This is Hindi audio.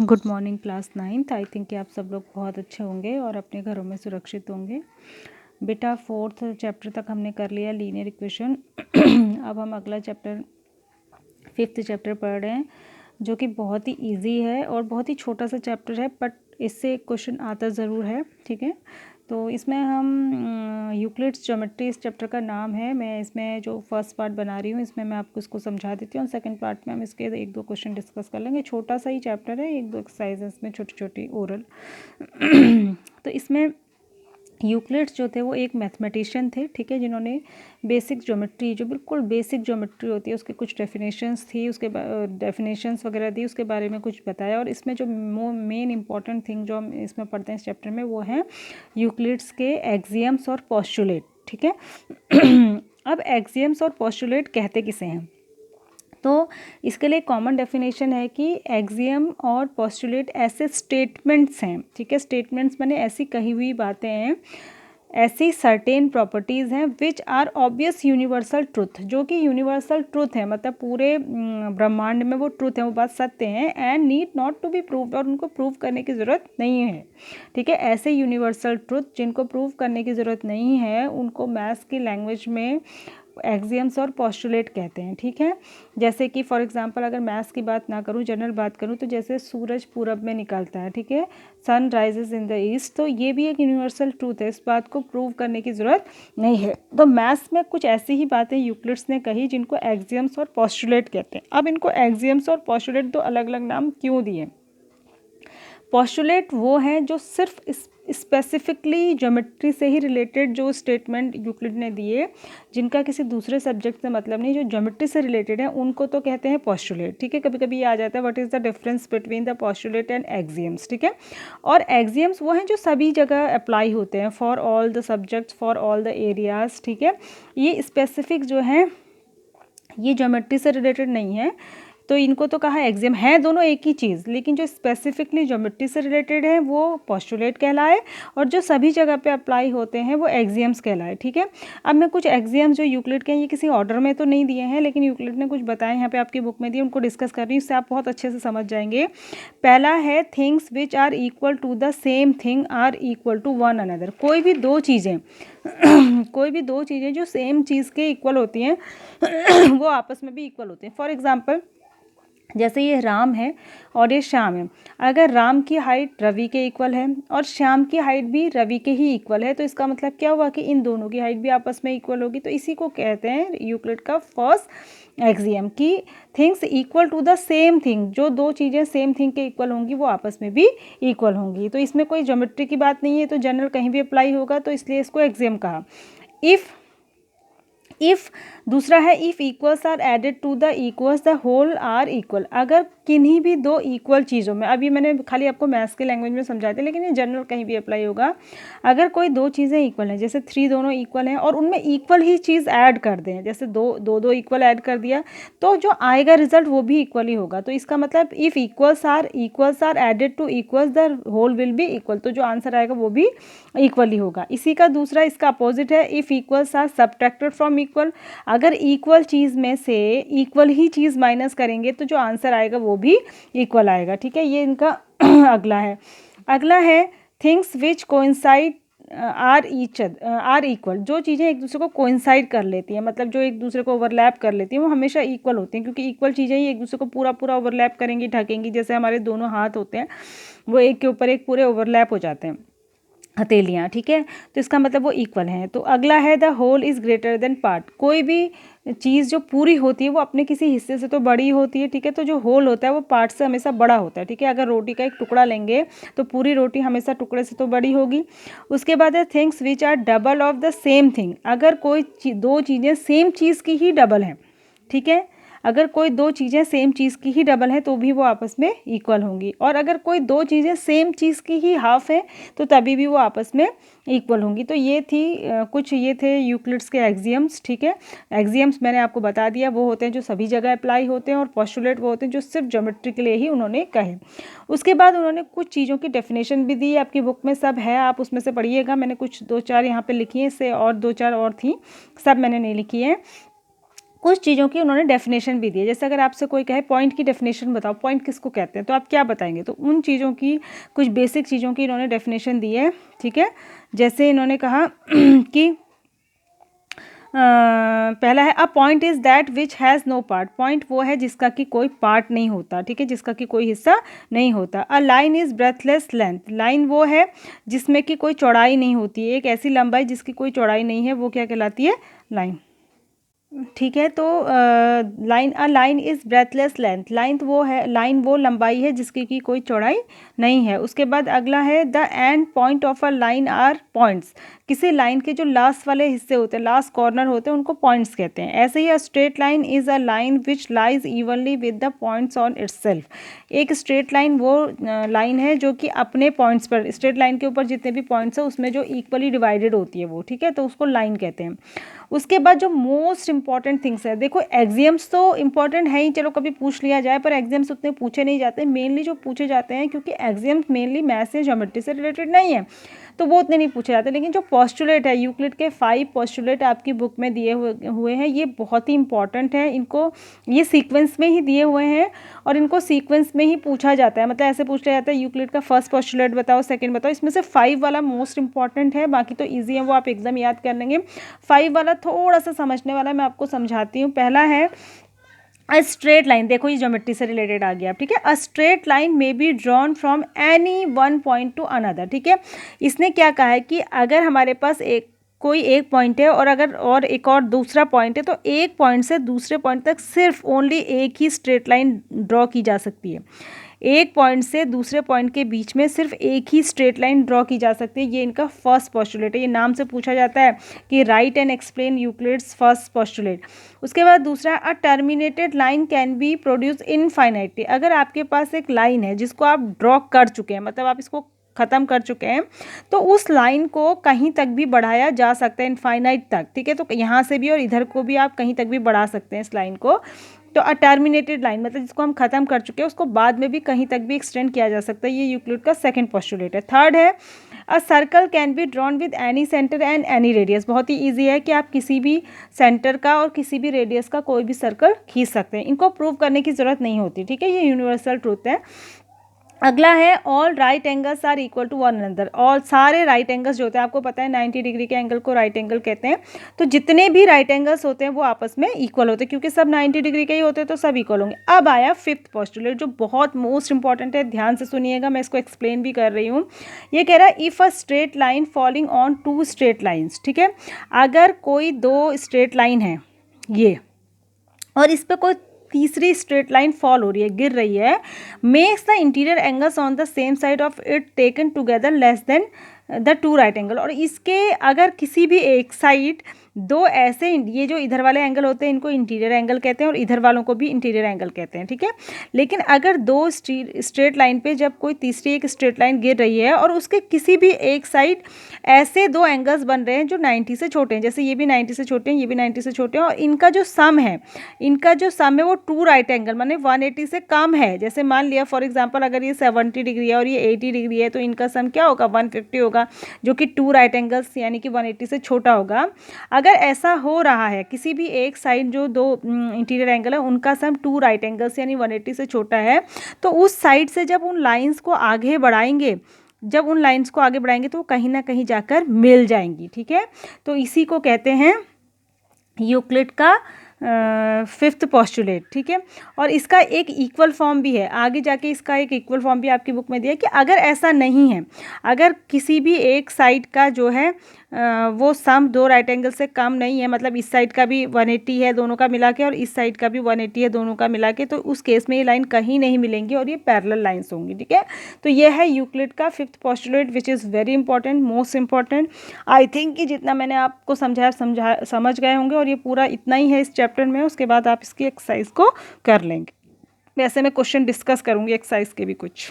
Good morning class 9th। I think कि आप सब लोग बहुत अच्छे होंगे और अपने घरों में सुरक्षित होंगे। बेटा 4th चैप्टर तक हमने कर लिया लीनियर इक्वेशन। अब हम अगला चैप्टर 5th चैप्टर पढ़ रहे हैं, जो कि बहुत ही इजी है और बहुत ही छोटा सा चैप्टर है, बट इससे एक क्वेश्चन आता ज़रूर है। ठीक है, तो इसमें हम यूक्लिड्स ज्योमेट्री इस चैप्टर का नाम है। मैं इसमें जो फर्स्ट पार्ट बना रही हूँ इसमें मैं आपको इसको समझा देती हूँ, और सेकंड पार्ट में हम इसके एक दो क्वेश्चन डिस्कस कर लेंगे। छोटा सा ही चैप्टर है, एक दो एक्सरसाइज में छोटी छोटी ओरल। तो इसमें यूक्लिड्स जो थे वो एक मैथमेटिशियन थे, ठीक है, जिन्होंने बेसिक ज्योमेट्री, जो बिल्कुल बेसिक ज्योमेट्री होती है उसकी कुछ डेफिनेशंस थी, उसके डेफिनेशंस वगैरह दी, उसके बारे में कुछ बताया। और इसमें जो मेन इंपॉर्टेंट थिंग जो हम इसमें पढ़ते हैं इस चैप्टर में, वो है यूक्लिड्स के एक्सियम्स और पोस्टुलेट। ठीक है। अब एक्सियम्स और पोस्टुलेट कहते किसे हैं, तो इसके लिए कॉमन डेफिनेशन है कि एक्सियम और पोस्टुलेट ऐसे स्टेटमेंट्स हैं। ठीक है, स्टेटमेंट्स माने ऐसी कही हुई बातें हैं, ऐसी सर्टेन प्रॉपर्टीज़ हैं which are obvious universal truth, जो कि यूनिवर्सल ट्रुथ है, मतलब पूरे ब्रह्मांड में वो ट्रुथ है, वो बात सत्य है, and need not to be prove, और उनको प्रूव करने की ज़रूरत नहीं है। ठीक है, ऐसे यूनिवर्सल ट्रुथ जिनको प्रूव करने की ज़रूरत नहीं है उनको मैथ्स की लैंग्वेज में एक्सियम्स और पोस्टुलेट कहते हैं। ठीक है, जैसे कि फॉर एग्जांपल अगर मैथ्स की बात ना करूँ, जनरल बात करूँ, तो जैसे सूरज पूरब में निकलता है, ठीक है, sun rises in the east, तो ये भी एक यूनिवर्सल ट्रूथ है, इस बात को प्रूव करने की ज़रूरत नहीं है। तो मैथ्स में कुछ ऐसी ही बातें यूक्लिड्स ने कही जिनको एक्सियम्स और पोस्टुलेट कहते हैं। अब इनको एक्सियम्स और पोस्टुलेट दो अलग अलग नाम क्यों दिए? पोस्टुलेट वो हैं जो सिर्फ स्पेसिफिकली ज्योमेट्री से ही रिलेटेड जो स्टेटमेंट यूक्लिड ने दिए, जिनका किसी दूसरे सब्जेक्ट से मतलब नहीं, जो ज्योमेट्री से रिलेटेड है, उनको तो कहते हैं पोस्टुलेट। ठीक है, कभी कभी ये आ जाता है what is the difference between the postulate and axioms. ठीक है, और एक्सियम्स वो हैं जो सभी जगह अप्लाई होते हैं, for all the subjects, for all the areas. ठीक है, ये स्पेसिफिक जो हैं ये ज्योमेट्री से रिलेटेड नहीं है, तो इनको तो कहा एक्सियम है, दोनों एक ही चीज़, लेकिन जो स्पेसिफिकली ज्योमेट्री से रिलेटेड है वो पोस्टुलेट कहलाए, और जो सभी जगह पे अप्लाई होते हैं वो एक्सियम्स कहलाए। ठीक है, अब मैं कुछ एक्सियम्स जो यूक्लिड के हैं, ये किसी ऑर्डर में तो नहीं दिए हैं, लेकिन यूक्लिड ने कुछ बताए यहाँ पे आपकी बुक में दिए, उनको डिस्कस कर रही हूँ, इससे आप बहुत अच्छे से समझ जाएंगे। पहला है things which are equal to the same thing are equal to one another. कोई भी दो चीज़ें कोई भी दो चीज़ें जो सेम चीज़ के इक्वल होती हैं वो आपस में भी इक्वल होते हैं। फॉर एग्जाम्पल जैसे ये राम है और ये श्याम है, अगर राम की हाइट रवि के इक्वल है और श्याम की हाइट भी रवि के ही इक्वल है, तो इसका मतलब क्या हुआ कि इन दोनों की हाइट भी आपस में इक्वल होगी। तो इसी को कहते हैं यूक्लिड का फर्स्ट एक्सियम, कि things equal to the same thing, जो दो चीज़ें सेम थिंग के इक्वल होंगी वो आपस में भी इक्वल होंगी। तो इसमें कोई ज्योमेट्री की बात नहीं है, तो जनरल कहीं भी अप्लाई होगा, तो इसलिए इसको एक्सियम कहा। इफ़ दूसरा है if equals are added to the equals the whole are equal. अगर किन्हीं भी दो इक्वल चीज़ों में, अभी मैंने खाली आपको मैथ्स के लैंग्वेज में समझा दिया, लेकिन ये जनरल कहीं भी अप्लाई होगा। अगर कोई दो चीज़ें इक्वल हैं, जैसे 3 दोनों इक्वल हैं और उनमें इक्वल ही चीज़ ऐड कर दें, जैसे दो इक्वल ऐड कर दिया, तो जो आएगा रिजल्ट वो भी इक्वल ही होगा। तो इसका मतलब if equals are added to equals the whole will be equal, तो जो आंसर आएगा वो भी इक्वल ही होगा। इसी का दूसरा इसका अपोजिट है if equals are subtracted from equal. अगर इक्वल चीज़ में से इक्वल ही चीज़ माइनस करेंगे तो जो आंसर आएगा वो भी इक्वल आएगा। ठीक है, ये इनका अगला है things which coincide are equal. जो चीज़ें एक दूसरे को कोइंसाइड कर लेती हैं, मतलब जो एक दूसरे को ओवरलैप कर लेती हैं, वो हमेशा इक्वल होती हैं, क्योंकि इक्वल चीज़ें ही एक दूसरे को पूरा ओवरलैप करेंगी, ढकेंगी। जैसे हमारे दोनों हाथ होते हैं, वो एक के ऊपर एक पूरे ओवरलैप हो जाते हैं, हथेलियाँ। ठीक है, तो इसका मतलब वो इक्वल हैं। तो अगला है the whole is greater than part. कोई भी चीज़ जो पूरी होती है वो अपने किसी हिस्से से तो बड़ी होती है, ठीक है, तो जो होल होता है वो पार्ट से हमेशा बड़ा होता है। ठीक है, अगर रोटी का एक टुकड़ा लेंगे तो पूरी रोटी हमेशा टुकड़े से तो बड़ी होगी। उसके बाद है things which are double of the same thing. अगर कोई दो चीज़ें सेम चीज़ की ही डबल हैं, ठीक है, अगर कोई दो चीज़ें सेम चीज़ की ही डबल हैं तो भी वो आपस में इक्वल होंगी, और अगर कोई दो चीज़ें सेम चीज़ की ही हाफ है तो तभी भी वो आपस में इक्वल होंगी। तो ये थी कुछ ये थे यूक्लिड्स के एक्सियम्स। ठीक है, एक्सियम्स मैंने आपको बता दिया, वो होते हैं जो सभी जगह अप्लाई होते हैं, और पोस्टुलेट वो होते हैं जो सिर्फ ज्योमेट्री के लिए ही उन्होंने कहे। उसके बाद उन्होंने कुछ चीज़ों की डेफिनेशन भी दी, आपकी बुक में सब है, आप उसमें से पढ़िएगा। मैंने कुछ 2-4 यहाँ पर लिखी है, इससे और 2-4 और थी, सब मैंने नहीं लिखी है। कुछ चीज़ों की उन्होंने डेफिनेशन भी दी है। जैसे अगर आपसे कोई कहे पॉइंट की डेफिनेशन बताओ, पॉइंट किसको कहते हैं, तो आप क्या बताएंगे, तो उन चीज़ों की, कुछ बेसिक चीज़ों की इन्होंने डेफिनेशन दी है, ठीक है। जैसे इन्होंने कहा कि पहला है, a point is that which has no part. Point वो है जिसका कि कोई पार्ट नहीं होता, ठीक है, जिसका कि कोई हिस्सा नहीं होता। A line is breathless length. Line वो है जिसमें कि कोई चौड़ाई नहीं होती है, एक ऐसी लंबाई जिसकी कोई चौड़ाई नहीं है, वो क्या कहलाती है, लाइन, ठीक है। तो line is breathless length. Line वो लंबाई है जिसकी की कोई चौड़ाई नहीं है। उसके बाद अगला है, the end point of a line are points. किसी लाइन के जो लास्ट वाले हिस्से होते हैं, लास्ट कॉर्नर होते हैं, उनको पॉइंट्स कहते हैं। ऐसे ही a straight line is a line which lies evenly with the points on itself. एक स्ट्रेट लाइन वो लाइन है जो कि अपने पॉइंट्स पर, स्ट्रेट लाइन के ऊपर जितने भी पॉइंट्स हैं उसमें जो इक्वली डिवाइडेड होती है वो, ठीक है, तो उसको लाइन कहते हैं। उसके बाद जो मोस्ट इंपॉर्टेंट थिंग्स है, देखो एग्जाम्स तो इंपॉर्टेंट है ही, चलो कभी पूछ लिया जाए, पर एग्जाम्स उतने पूछे नहीं जाते। मेनली जो पूछे जाते हैं, क्योंकि एग्जाम्स मेनली मैथ्स या ज्योमेट्री से रिलेटेड नहीं है, तो वो उतने नहीं पूछे जाते। लेकिन जो पोस्टुलेट है, यूक्लिड के 5 पोस्टुलेट आपकी बुक में दिए हुए हैं, ये बहुत ही इंपॉर्टेंट है। इनको ये सीक्वेंस में ही दिए हुए हैं और इनको सीक्वेंस में ही पूछा जाता है। मतलब ऐसे पूछ लिया जाता है, यूक्लिड का फर्स्ट पोस्टुलेट बताओ, सेकंड बताओ। इसमें से 5 वाला मोस्ट इंपॉर्टेंट है, बाकी तो ईजी है, वो आप एकदम याद कर लेंगे। 5 वाला थोड़ा सा समझने वाला, मैं आपको समझाती हूँ। पहला है अ स्ट्रेट लाइन। देखो ये ज्योमेट्री से रिलेटेड आ गया, ठीक है। अ straight line may be drawn from any one point two another, ठीक है। इसने क्या कहा है कि अगर हमारे पास कोई एक पॉइंट है और अगर और एक और दूसरा पॉइंट है, तो एक पॉइंट से दूसरे पॉइंट तक सिर्फ ओनली एक ही स्ट्रेट लाइन ड्रॉ की जा सकती है। एक पॉइंट से दूसरे पॉइंट के बीच में सिर्फ एक ही स्ट्रेट लाइन ड्रॉ की जा सकती है। ये इनका फर्स्ट पोस्टुलेट है। ये नाम से पूछा जाता है कि write and explain Euclid's first postulate. उसके बाद दूसरा, a terminated line can be produce infinitely. अगर आपके पास एक लाइन है जिसको आप ड्रॉ कर चुके हैं, मतलब आप इसको ख़त्म कर चुके हैं, तो उस लाइन को कहीं तक भी बढ़ाया जा सकता है, इनफाइनाइट तक, ठीक है। तो यहाँ से भी और इधर को भी आप कहीं तक भी बढ़ा सकते हैं इस लाइन को। तो अ टर्मिनेटेड लाइन मतलब जिसको हम खत्म कर चुके हैं, उसको बाद में भी कहीं तक भी एक्सटेंड किया जा सकता है। ये यूक्लिड का सेकंड पोस्टुलेट है। थर्ड है, a circle can be drawn with any centre and any radius. बहुत ही ईजी है कि आप किसी भी सेंटर का और किसी भी रेडियस का कोई भी सर्कल खींच सकते हैं। इनको प्रूव करने की ज़रूरत नहीं होती, ठीक है, ये यूनिवर्सल ट्रूथ है। अगला है, all right angles are equal to one another. और सारे राइट एंगल्स जो होते हैं, आपको पता है 90 डिग्री के एंगल को राइट एंगल कहते हैं। तो जितने भी राइट एंगल्स होते हैं वो आपस में इक्वल होते हैं, क्योंकि सब 90 डिग्री के ही होते हैं, तो सब इक्वल होंगे। अब आया फिफ्थ पोस्टुलेट, जो बहुत मोस्ट इंपॉर्टेंट है, ध्यान से सुनिएगा, मैं इसको एक्सप्लेन भी कर रही हूँ। ये कह रहा है, if a straight line falling on 2 straight lines, ठीक है, अगर कोई 2 स्ट्रेट लाइन है ये, और इस पर कोई तीसरी स्ट्रेट लाइन फॉल हो रही है, गिर रही है, makes the interior angles on the same side of it taken together less than the 2 right angle. और इसके अगर किसी भी एक साइड 2 ऐसे, ये जो इधर वाले एंगल होते हैं इनको इंटीरियर एंगल कहते हैं और इधर वालों को भी इंटीरियर एंगल कहते हैं, ठीक है। लेकिन अगर 2 स्ट्रेट लाइन पे जब कोई तीसरी एक स्ट्रेट लाइन गिर रही है और उसके किसी भी एक साइड ऐसे 2 एंगल्स बन रहे हैं जो 90 से छोटे हैं, जैसे ये भी 90 से छोटे हैं, ये भी 90 से छोटे हैं, और इनका जो सम है वो 2 राइट एंगल माने 180 से कम है। जैसे मान लिया फॉर एग्जांपल, अगर ये 70 डिग्री है और ये 80 डिग्री है, तो इनका सम क्या होगा, 150 होगा, जो कि 2 राइट एंगल्स यानी कि 180 से छोटा होगा। अगर ऐसा हो रहा है, किसी भी एक साइड जो 2 इंटीरियर एंगल है उनका सम 2 राइट एंगल्स यानी 180 से छोटा है, तो उस साइड से जब उन लाइंस को आगे बढ़ाएंगे तो वो कहीं ना कहीं जाकर मिल जाएंगी, ठीक है। तो इसी को कहते हैं यूक्लिड का फिफ्थ पोस्टुलेट, ठीक है। और इसका एक इक्वल फॉर्म भी है, आगे जाके इसका एक इक्वल फॉर्म भी आपकी बुक में दिया है कि अगर ऐसा नहीं है, अगर किसी भी एक साइड का जो है वो सम 2 राइट एंगल से कम नहीं है, मतलब इस साइड का भी 180 है दोनों का मिला के और इस साइड का भी 180 है दोनों का मिला के, तो उस केस में ये लाइन कहीं नहीं मिलेंगी और ये पैरेलल लाइंस होंगी, ठीक है। तो ये है यूक्लिड का fifth postulate which is very important, most important. I think कि जितना मैंने आपको समझ गए होंगे, और ये पूरा इतना ही है इस चैप्टर में। उसके बाद आप इसकी एक्सरसाइज को कर लेंगे। वैसे मैं क्वेश्चन डिस्कस करूँगी एक्सरसाइज के भी कुछ।